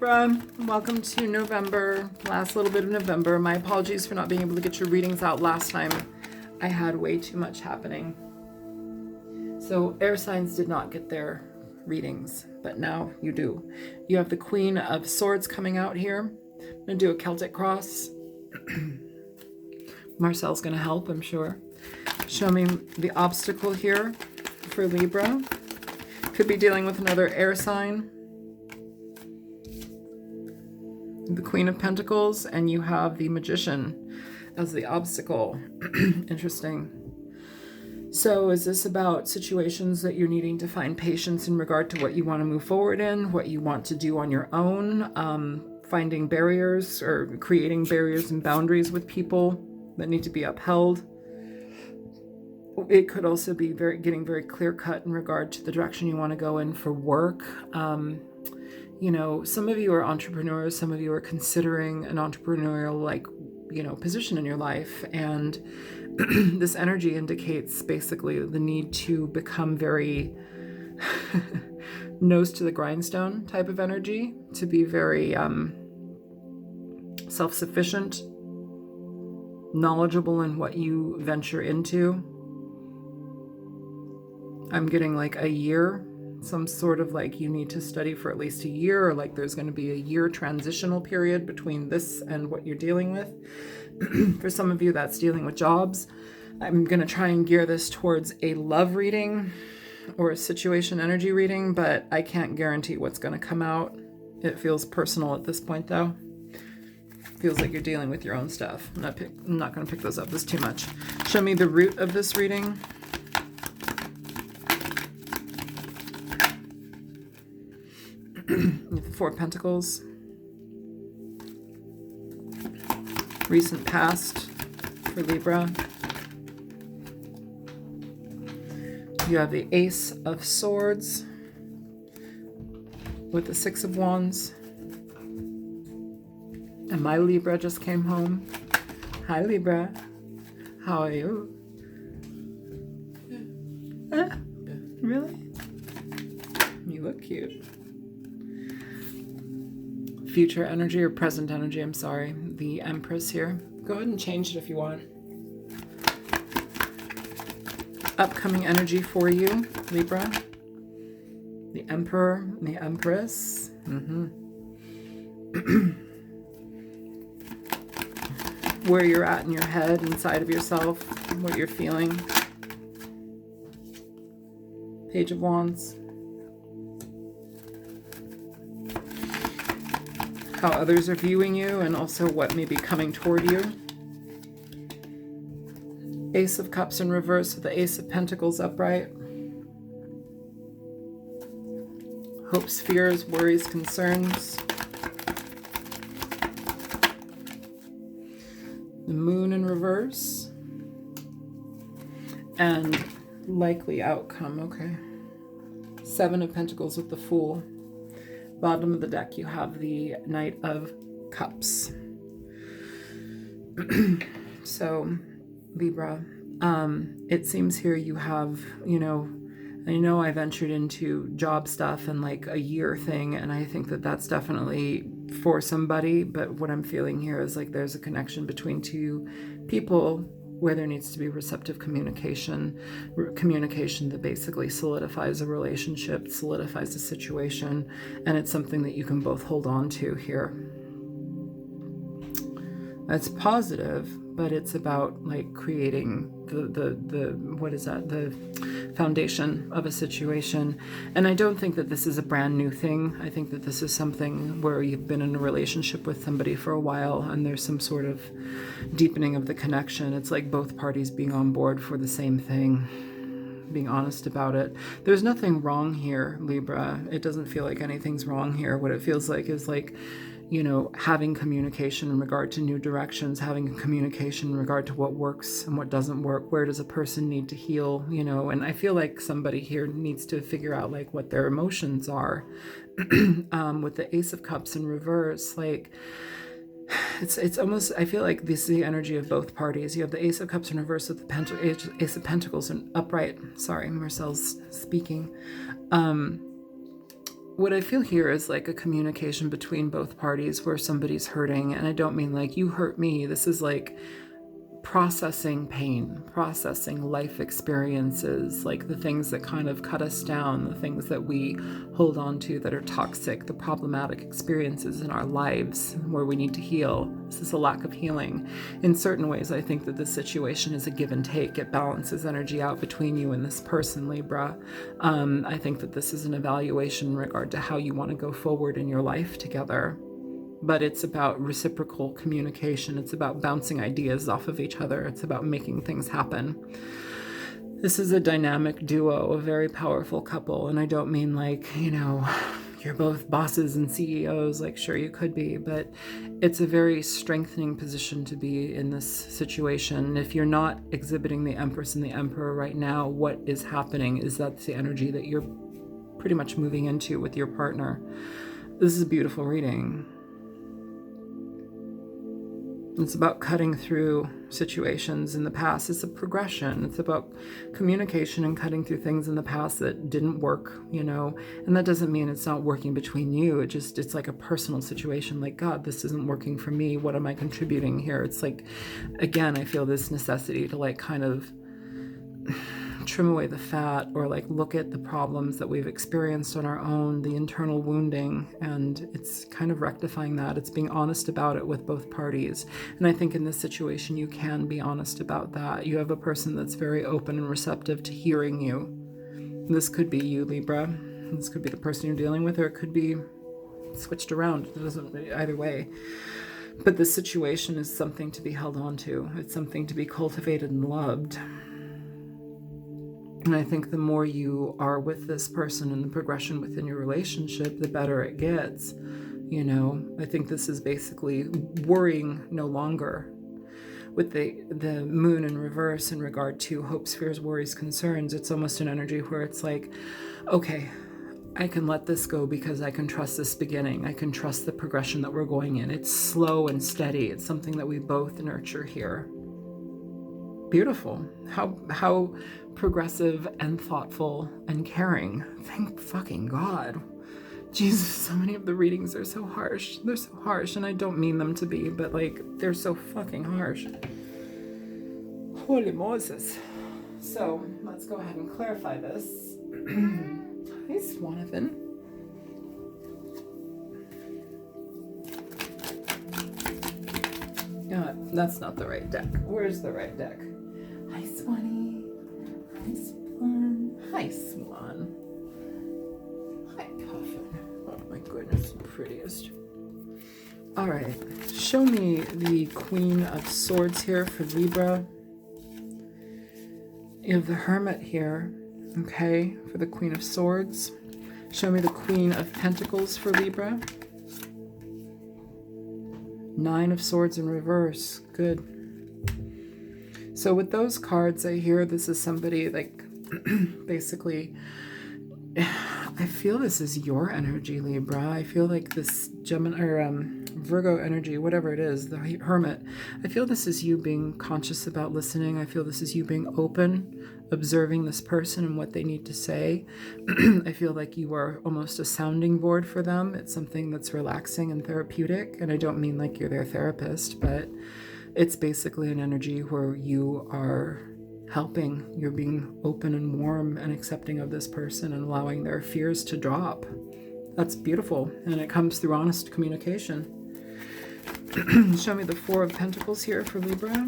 Libra, welcome to November, last little bit of November. My apologies for not being able to get your readings out last time. I had way too much happening. So air signs did not get their readings, but now you do. You have the Queen of Swords coming out here. I'm going to do a Celtic cross. Marcel's going to help, I'm sure. Show me the obstacle here for Libra. Could be dealing with another air sign. The Queen of Pentacles, and you have the Magician as the obstacle. Interesting. So is this about situations that you're needing to find patience in regard to what you want to move forward in, what you want to do on your own, finding barriers or creating barriers and boundaries with people that need to be upheld? It could also be getting very clear cut in regard to the direction you want to go in for work. You know, some of you are entrepreneurs, some of you are considering an entrepreneurial, position in your life. And this energy indicates basically the need to become very nose to the grindstone type of energy, to be very self-sufficient, knowledgeable in what you venture into. I'm getting like a year, some sort of you need to study for at least a year, or there's going to be a year transitional period between this and what you're dealing with. For some of you, that's dealing with jobs. I'm going to try and gear this towards a love reading or a situation energy reading, but I can't guarantee what's going to come out. It feels personal at this point, though. Feels like you're dealing with your own stuff. I'm not going to pick those up. This is too much. Show me the root of this reading. The Four of Pentacles. Recent past for Libra. You have the Ace of Swords with the Six of Wands. And my Libra just came home. Hi, Libra. How are you? Really? You look cute. Future energy or present energy, I'm sorry. The Empress here. Go ahead and change it if you want. Upcoming energy for you, Libra. The Emperor, the Empress. Where you're at in your head, inside of yourself, what you're feeling. Page of Wands. How others are viewing you, and also what may be coming toward you. Ace of Cups in reverse with the Ace of Pentacles upright. Hopes, fears, worries, concerns. The Moon in reverse. And likely outcome, okay. Seven of Pentacles with the Fool. Bottom of the deck, you have the Knight of Cups. So, Libra, it seems here you have, I know I ventured into job stuff and a year thing, and I think that that's definitely for somebody, but what I'm feeling here is there's a connection between two people where there needs to be receptive communication that basically solidifies a relationship, solidifies a situation, and it's something that you can both hold on to here. That's positive, but it's about creating the foundation of a situation. And I don't think that this is a brand new thing. I think that this is something where you've been in a relationship with somebody for a while and there's some sort of deepening of the connection. It's like both parties being on board for the same thing, being honest about it. There's nothing wrong here, Libra. It doesn't feel like anything's wrong here. What it feels like is having communication in regard to new directions, having communication in regard to what works and what doesn't work. Where does a person need to heal, and I feel like somebody here needs to figure out what their emotions are. With the Ace of Cups in reverse, it's almost, I feel like this is the energy of both parties. You have the Ace of Cups in reverse with the Ace of Pentacles in upright. Sorry, Marcel's speaking. what I feel here is like a communication between both parties where somebody's hurting. And I don't mean like you hurt me. This is like processing pain, processing life experiences, like the things that kind of cut us down, the things that we hold on to that are toxic, the problematic experiences in our lives where we need to heal. This is a lack of healing. In certain ways, I think that this situation is a give and take. It balances energy out between you and this person, Libra. I think that this is an evaluation in regard to how you want to go forward in your life together. But it's about reciprocal communication. It's about bouncing ideas off of each other. It's about making things happen. This is a dynamic duo, a very powerful couple. And I don't mean like, you're both bosses and CEOs, like sure you could be, but it's a very strengthening position to be in this situation. If you're not exhibiting the Empress and the Emperor right now, what is happening is that's the energy that you're pretty much moving into with your partner. This is a beautiful reading. It's about cutting through situations in the past. It's a progression. It's about communication and cutting through things in the past that didn't work, and that doesn't mean it's not working between you. It's like a personal situation. Like, God, this isn't working for me. What am I contributing here? It's like, again, I feel this necessity to like kind of trim away the fat or like look at the problems that we've experienced on our own, the internal wounding, and it's kind of rectifying that. It's being honest about it with both parties. And I think in this situation, you can be honest about that. You have a person that's very open and receptive to hearing you. This could be you, Libra. This could be the person you're dealing with, or it could be switched around. It doesn't, either way. But this situation is something to be held on to. It's something to be cultivated and loved. And I think the more you are with this person and the progression within your relationship, the better it gets. I think this is basically worrying no longer. With the moon in reverse in regard to hopes, fears, worries, concerns, it's almost an energy where it's like, okay, I can let this go because I can trust this beginning. I can trust the progression that we're going in. It's slow and steady. It's something that we both nurture here. Beautiful. How progressive and thoughtful and caring. Thank fucking God. Jesus, so many of the readings are so harsh. They're so harsh, and I don't mean them to be, but like, they're so fucking harsh. Holy Moses. So, let's go ahead and clarify this. Hi, Swanathan. Yeah, that's not the right deck. Where's the right deck? Hi, Swanee. Hi, Swan. Hi, Swan. Hi, Puffin. Oh my goodness, the prettiest. All right, show me the Queen of Swords here for Libra. You have the Hermit here, okay, for the Queen of Swords. Show me the Queen of Pentacles for Libra. Nine of Swords in reverse. Good. So with those cards, I hear this is somebody like basically, I feel this is your energy, Libra. I feel like this Gemini or Virgo energy, whatever it is, the Hermit. I feel this is you being conscious about listening. I feel this is you being open, observing this person and what they need to say. I feel like you are almost a sounding board for them. It's something that's relaxing and therapeutic. And I don't mean like you're their therapist, but it's basically an energy where you are helping. You're being open and warm and accepting of this person and allowing their fears to drop. That's beautiful. And it comes through honest communication. Show me the Four of Pentacles here for Libra.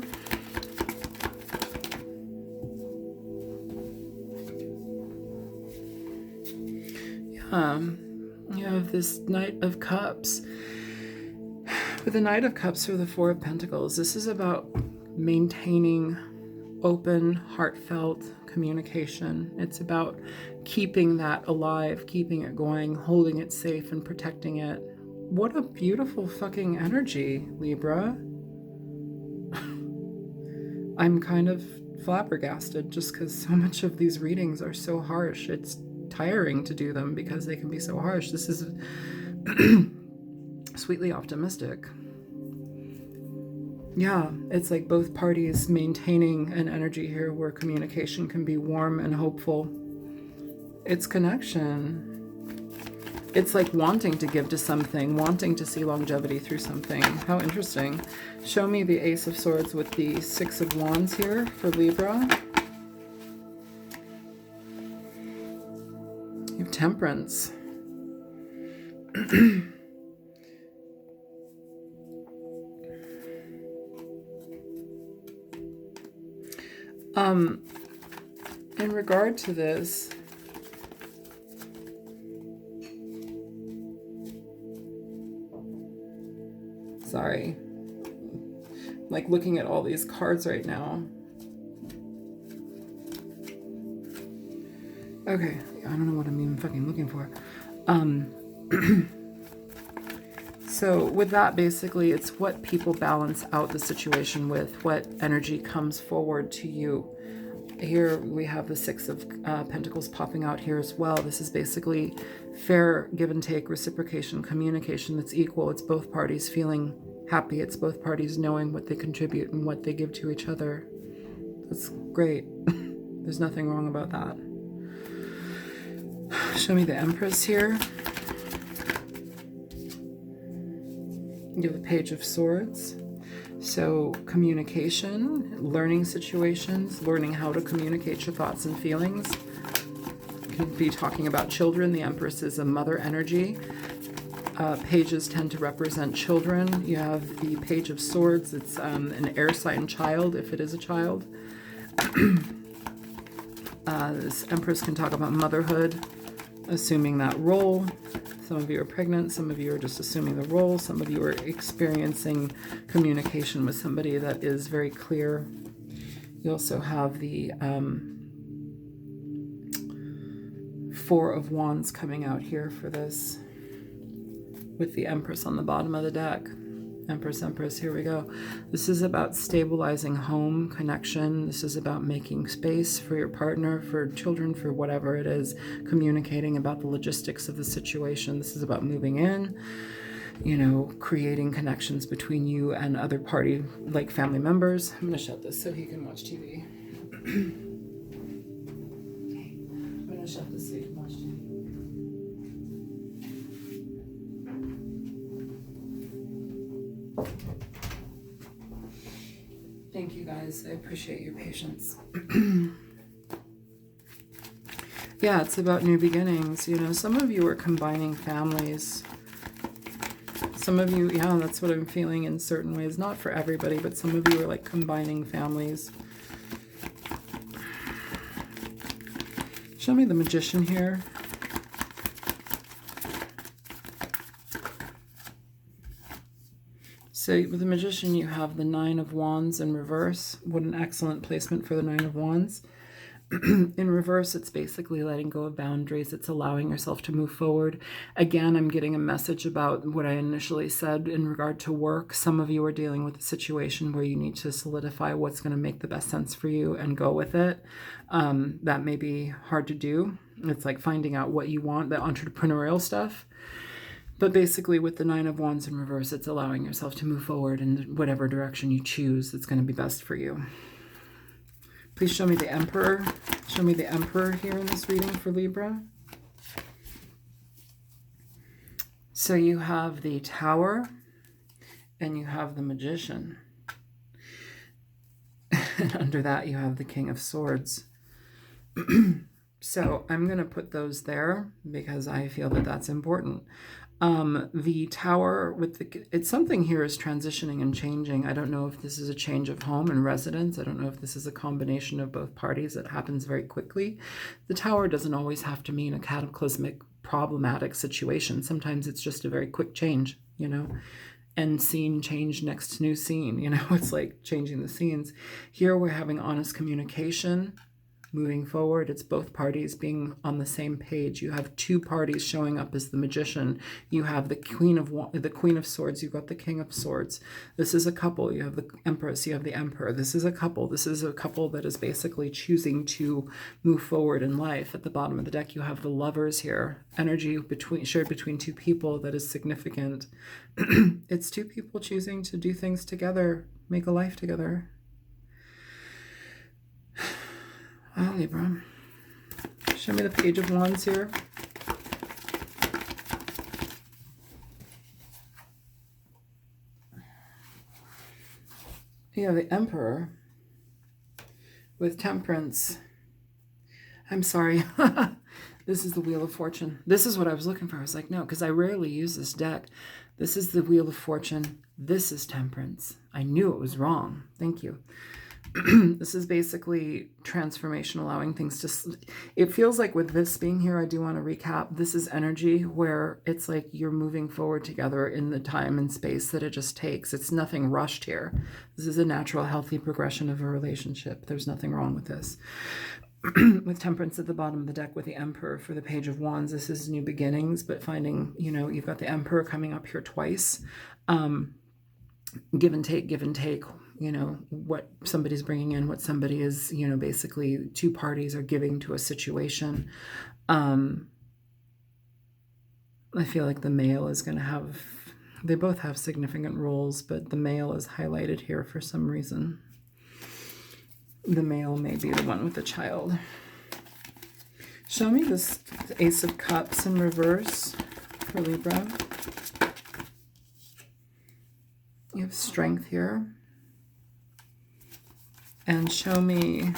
You have this Knight of Cups. With the Knight of Cups for the Four of Pentacles, this is about maintaining open, heartfelt communication. It's about keeping that alive, keeping it going, holding it safe and protecting it. What a beautiful fucking energy, Libra. I'm kind of flabbergasted just because so much of these readings are so harsh. It's tiring to do them because they can be so harsh. This is sweetly optimistic. Yeah, it's like both parties maintaining an energy here where communication can be warm and hopeful. It's connection. It's like wanting to give to something, wanting to see longevity through something. How interesting. Show me the Ace of Swords with the Six of Wands here for Libra. You have Temperance. In regard to this, sorry, I'm like looking at all these cards right now. Okay, I don't know what I'm even fucking looking for. So with that, basically, it's what people balance out the situation with, what energy comes forward to you. Here we have the Six of Pentacles popping out here as well. This is basically fair give and take, reciprocation, communication that's equal. It's both parties feeling happy. It's both parties knowing what they contribute and what they give to each other. That's great. There's nothing wrong about that. Show me the Empress here. You have the Page of Swords. So communication, learning situations, learning how to communicate your thoughts and feelings. You could be talking about children. The Empress is a mother energy. Pages tend to represent children. You have the Page of Swords. It's an air sign child, if it is a child. This Empress can talk about motherhood, assuming that role. Some of you are pregnant, some of you are just assuming the role, some of you are experiencing communication with somebody that is very clear. You also have the Four of Wands coming out here for this, with the Empress on the bottom of the deck. Empress, here we go. This is about stabilizing home connection. This is about making space for your partner, for children, for whatever it is, communicating about the logistics of the situation. This is about moving in, you know, creating connections between you and other party, like family members. I'm going to shut this so he can watch TV. I'm going to shut this so you can watch TV. Thank you guys. I appreciate your patience. Yeah, it's about new beginnings. You know, some of you are combining families. Some of you, yeah, that's what I'm feeling in certain ways. Not for everybody, but some of you are like combining families. Show me the Magician here. So with the Magician, you have the Nine of Wands in reverse. What an excellent placement for the Nine of Wands. In reverse, it's basically letting go of boundaries. It's allowing yourself to move forward. Again, I'm getting a message about what I initially said in regard to work. Some of you are dealing with a situation where you need to solidify what's going to make the best sense for you and go with it. That may be hard to do. It's like finding out what you want, the entrepreneurial stuff. But basically with the Nine of Wands in reverse, it's allowing yourself to move forward in whatever direction you choose that's going to be best for you. Please show me the Emperor. Show me the Emperor here in this reading for Libra. So you have the Tower and you have the Magician. And under that you have the King of Swords. So I'm going to put those there because I feel that that's important. The Tower with it's something here is transitioning and changing. I don't know if this is a change of home and residence. I don't know if this is a combination of both parties that happens very quickly. The Tower doesn't always have to mean a cataclysmic, problematic situation. Sometimes it's just a very quick change, you know, and scene change next new scene, you know, it's like changing the scenes. Here we're having honest communication. Moving forward, it's both parties being on the same page. You have two parties showing up as the Magician. You have the Queen of Swords. You've got the King of Swords. This is a couple. You have the Empress. You have the Emperor. This is a couple. This is a couple that is basically choosing to move forward in life. At the bottom of the deck, you have the Lovers here. Energy shared between two people that is significant. It's two people choosing to do things together, make a life together. Oh, Libra. Show me the Page of Wands here. You have the Emperor with Temperance. I'm sorry. This is the Wheel of Fortune. This is what I was looking for. I was like, no, because I rarely use this deck. This is the Wheel of Fortune. This is Temperance. I knew it was wrong. Thank you. This is basically transformation, allowing things to... It feels like with this being here, I do want to recap. This is energy where it's like you're moving forward together in the time and space that it just takes. It's nothing rushed here. This is a natural, healthy progression of a relationship. There's nothing wrong with this. With Temperance at the bottom of the deck with the Emperor for the Page of Wands, this is new beginnings, but finding, you know, you've got the Emperor coming up here twice. Give and take, you know, what somebody's bringing in, what somebody is, you know, basically two parties are giving to a situation. I feel like the male is going to have, they both have significant roles, but the male is highlighted here for some reason. The male may be the one with the child. Show me this Ace of Cups in reverse for Libra. You have strength here. And show me,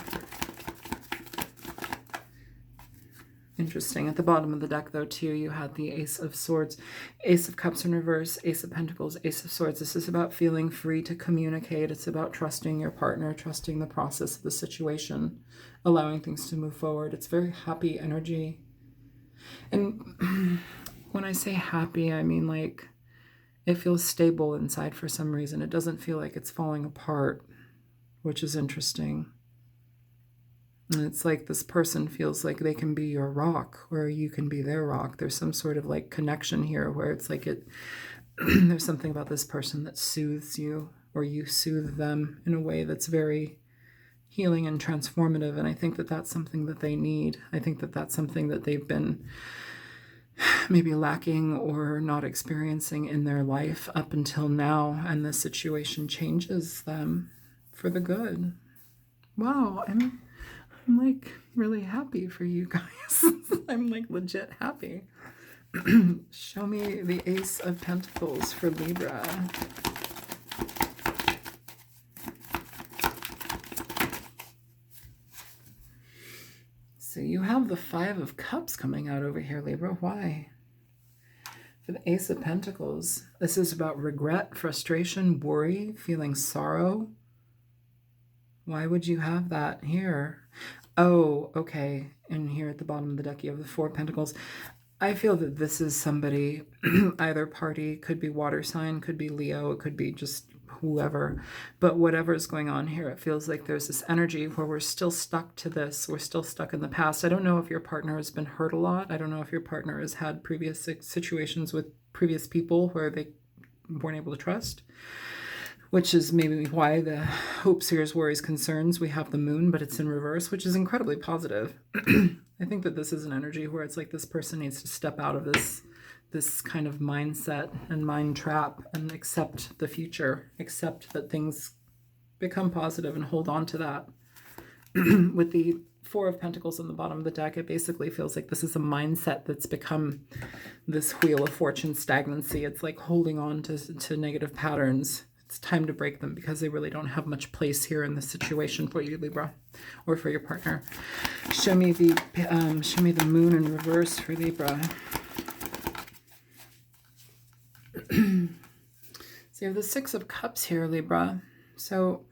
interesting, at the bottom of the deck though too, you had the Ace of Swords, Ace of Cups in reverse, Ace of Pentacles, Ace of Swords. This is about feeling free to communicate. It's about trusting your partner, trusting the process of the situation, allowing things to move forward. It's very happy energy. And when I say happy, I mean like it feels stable inside for some reason. It doesn't feel like it's falling apart, which is interesting. And it's like this person feels like they can be your rock or you can be their rock. There's some sort of like connection here where it's like there's something about this person that soothes you or you soothe them in a way that's very healing and transformative. And I think that that's something that they need. I think that that's something that they've been maybe lacking or not experiencing in their life up until now. And the situation changes them for the good. Wow, I'm like really happy for you guys. I'm like legit happy. Show me the Ace of Pentacles for Libra. So you have the Five of Cups coming out over here, Libra. Why? For the Ace of Pentacles, this is about regret, frustration, worry, feeling sorrow. Why would you have that here? Oh, okay. And here at the bottom of the deck, you have the Four of Pentacles. I feel that this is somebody, either party, could be water sign, could be Leo, it could be just whoever. But whatever is going on here, it feels like there's this energy where we're still stuck to this. We're still stuck in the past. I don't know if your partner has been hurt a lot. I don't know if your partner has had previous situations with previous people where they weren't able to trust, which is maybe why the hopes, fears, worries, concerns, we have the moon, but it's in reverse, which is incredibly positive. I think that this is an energy where it's like this person needs to step out of this kind of mindset and mind trap and accept the future, accept that things become positive and hold on to that. With the Four of Pentacles on the bottom of the deck, it basically feels like this is a mindset that's become this Wheel of Fortune stagnancy. It's like holding on to negative patterns. It's time to break them because they really don't have much place here in this situation for you, Libra, or for your partner. Show me the moon in reverse for Libra. So you have the Six of Cups here, Libra. So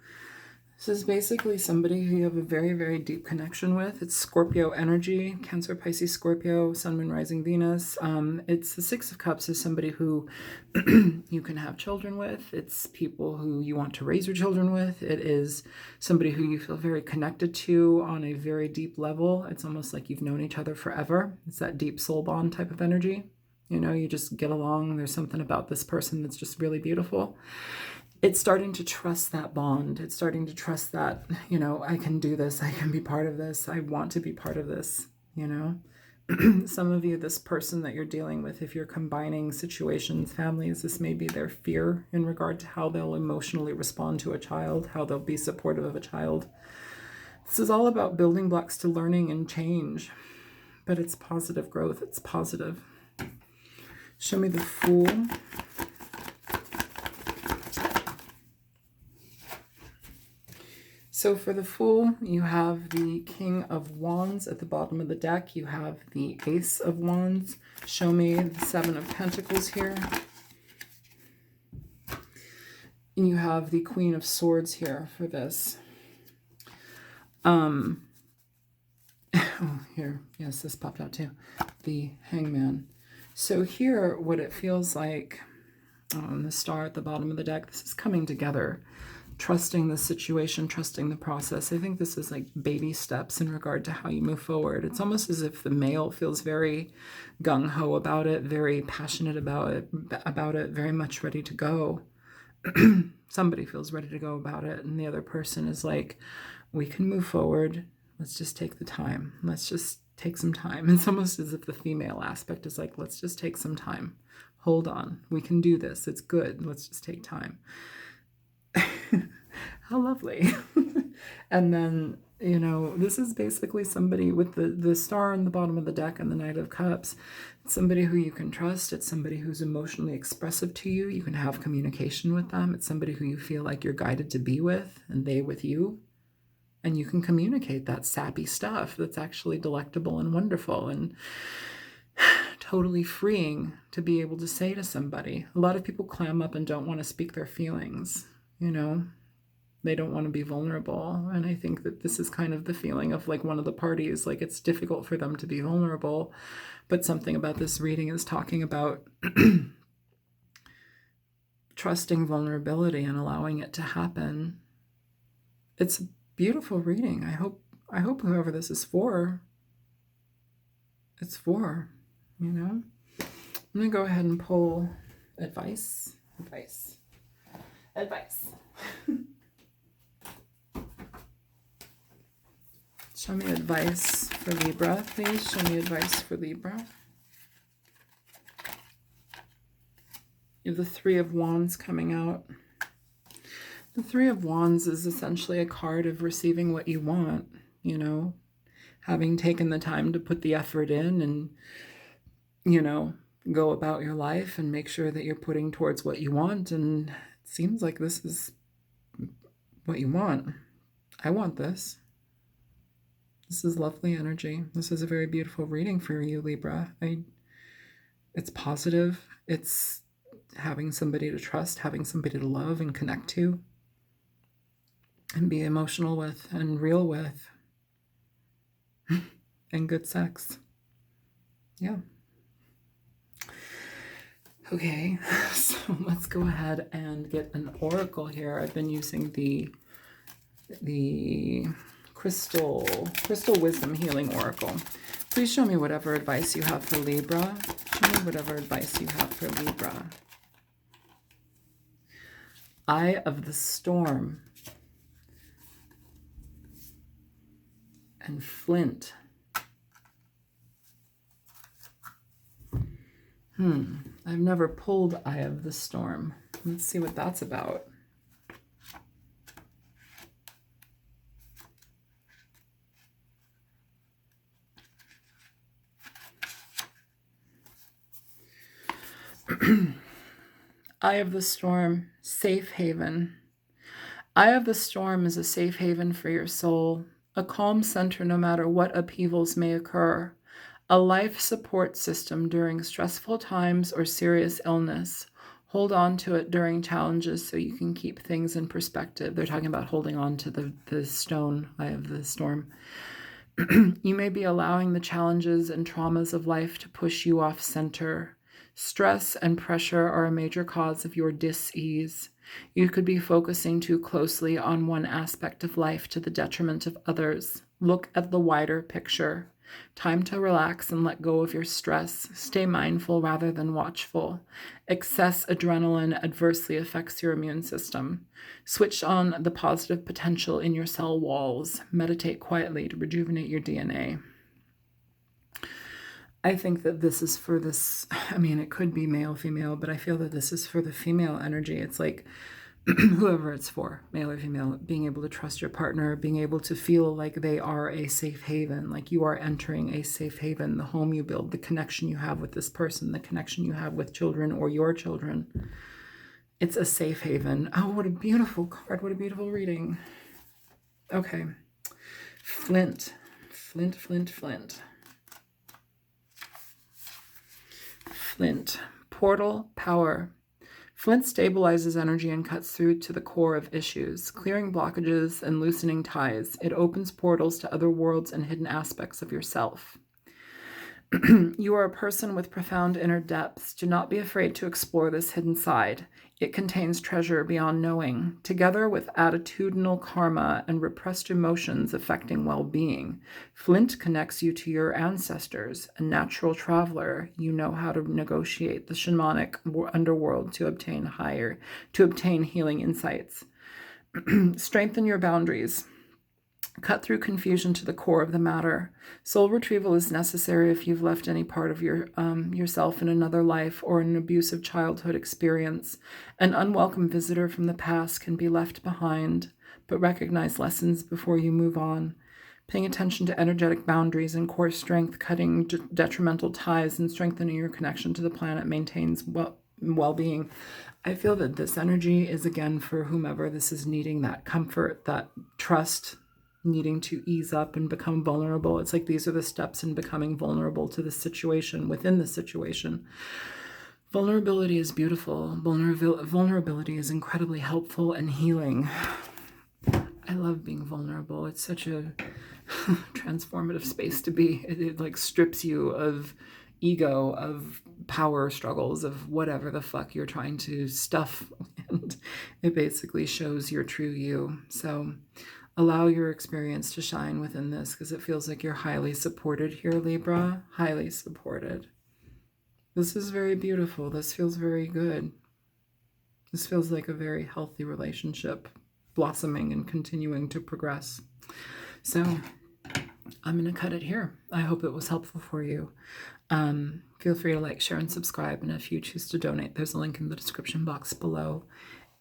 this is basically somebody who you have a very, very deep connection with. It's Scorpio energy, Cancer, Pisces, Scorpio, Sun, Moon, Rising, Venus. It's the Six of Cups is somebody who you can have children with. It's people who you want to raise your children with. It is somebody who you feel very connected to on a very deep level. It's almost like you've known each other forever. It's that deep soul bond type of energy. You know, you just get along. There's something about this person that's just really beautiful. It's starting to trust that bond. It's starting to trust that, you know, I can do this. I can be part of this. I want to be part of this, you know. Some of you, this person that you're dealing with, if you're combining situations, families, this may be their fear in regard to how they'll emotionally respond to a child, how they'll be supportive of a child. This is all about building blocks to learning and change, but it's positive growth. It's positive. Show me the Fool. So for the Fool, you have the King of Wands at the bottom of the deck. You have the Ace of Wands. Show me the Seven of Pentacles here. And you have the Queen of Swords here for this. Oh, here. Yes, this popped out too. The Hangman. So here, what it feels like, the Star at the bottom of the deck, this is coming together. Trusting the situation, trusting the process. I think this is like baby steps in regard to how you move forward. It's almost as if the male feels very gung-ho about it, very passionate about it, very much ready to go. Somebody feels ready to go about it, and the other person is like, we can move forward. Let's just take the time. Let's just take some time. It's almost as if the female aspect is like, let's just take some time. Hold on. We can do this. It's good. Let's just take time. How lovely. And then, you know, this is basically somebody with the Star on the bottom of the deck and the Knight of Cups. It's somebody who you can trust. It's somebody who's emotionally expressive to you. You can have communication with them. It's somebody who you feel like you're guided to be with, and they with you. And you can communicate that sappy stuff that's actually delectable and wonderful and totally freeing to be able to say to somebody. A lot of people clam up and don't want to speak their feelings, you know. They don't want to be vulnerable. And I think that this is kind of the feeling of like one of the parties, like it's difficult for them to be vulnerable. But something about this reading is talking about trusting vulnerability and allowing it to happen. It's a beautiful reading. I hope whoever this is for, it's for, you know. I'm going to go ahead and pull advice. Show me advice for Libra, please. Show me advice for Libra. You have the Three of Wands coming out. The Three of Wands is essentially a card of receiving what you want, you know, having taken the time to put the effort in and, you know, go about your life and make sure that you're putting towards what you want. And it seems like this is what you want. I want this. This is lovely energy. This is a very beautiful reading for you, Libra. It's positive. It's having somebody to trust, having somebody to love and connect to and be emotional with and real with. And good sex. Yeah. Okay, so let's go ahead and get an oracle here. I've been using the Crystal Wisdom Healing Oracle. Please show me whatever advice you have for Libra. Show me whatever advice you have for Libra. Eye of the Storm. And Flint. I've never pulled Eye of the Storm. Let's see what that's about. Eye of the Storm, safe haven. Eye of the Storm is a safe haven for your soul, a calm center no matter what upheavals may occur, a life support system during stressful times or serious illness. Hold on to it during challenges so you can keep things in perspective. They're talking about holding on to the stone, Eye of the Storm. You may be allowing the challenges and traumas of life to push you off center. Stress and pressure are a major cause of your dis-ease. You could be focusing too closely on one aspect of life to the detriment of others. Look at the wider picture. Time to relax and let go of your stress. Stay mindful rather than watchful. Excess adrenaline adversely affects your immune system. Switch on the positive potential in your cell walls. Meditate quietly to rejuvenate your DNA. I think that this is for this, I mean, it could be male, female, but I feel that this is for the female energy. It's like whoever it's for, male or female, being able to trust your partner, being able to feel like they are a safe haven, like you are entering a safe haven, the home you build, the connection you have with this person, the connection you have with children or your children. It's a safe haven. Oh, what a beautiful card. What a beautiful reading. Okay. Flint. Flint, flint, flint. Flint. Portal power. Flint stabilizes energy and cuts through to the core of issues, clearing blockages and loosening ties. It opens portals to other worlds and hidden aspects of yourself. You are a person with profound inner depths. Do not be afraid to explore this hidden side. It contains treasure beyond knowing, together with attitudinal karma and repressed emotions affecting well-being. Flint connects you to your ancestors. A natural traveler, you know how to negotiate the shamanic underworld to obtain healing insights. Strengthen your boundaries. Cut through confusion to the core of the matter. Soul retrieval is necessary if you've left any part of yourself in another life or an abusive childhood experience. An unwelcome visitor from the past can be left behind, but recognize lessons before you move on. Paying attention to energetic boundaries and core strength, cutting detrimental ties, and strengthening your connection to the planet maintains well-being. I feel that this energy is, again, for whomever this is needing that comfort, that trust, needing to ease up and become vulnerable. It's like these are the steps in becoming vulnerable to the situation, within the situation. Vulnerability is beautiful. Vulnerability is incredibly helpful and healing. I love being vulnerable. It's such a transformative space to be. It like strips you of ego, of power struggles, of whatever the fuck you're trying to stuff. And it basically shows your true you. So allow your experience to shine within this, because it feels like you're highly supported here, Libra. Highly supported. This is very beautiful. This feels very good. This feels like a very healthy relationship, blossoming and continuing to progress. So I'm going to cut it here. I hope it was helpful for you. Feel free to like, share, and subscribe. And if you choose to donate, there's a link in the description box below.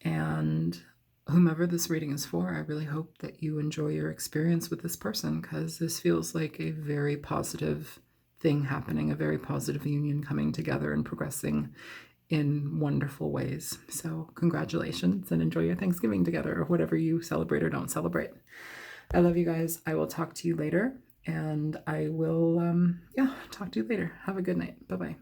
And whomever this reading is for, I really hope that you enjoy your experience with this person, because this feels like a very positive thing happening, a very positive union coming together and progressing in wonderful ways. So congratulations, and enjoy your Thanksgiving together, or whatever you celebrate or don't celebrate. I love you guys. I will talk to you later, and I will, talk to you later. Have a good night. Bye-bye.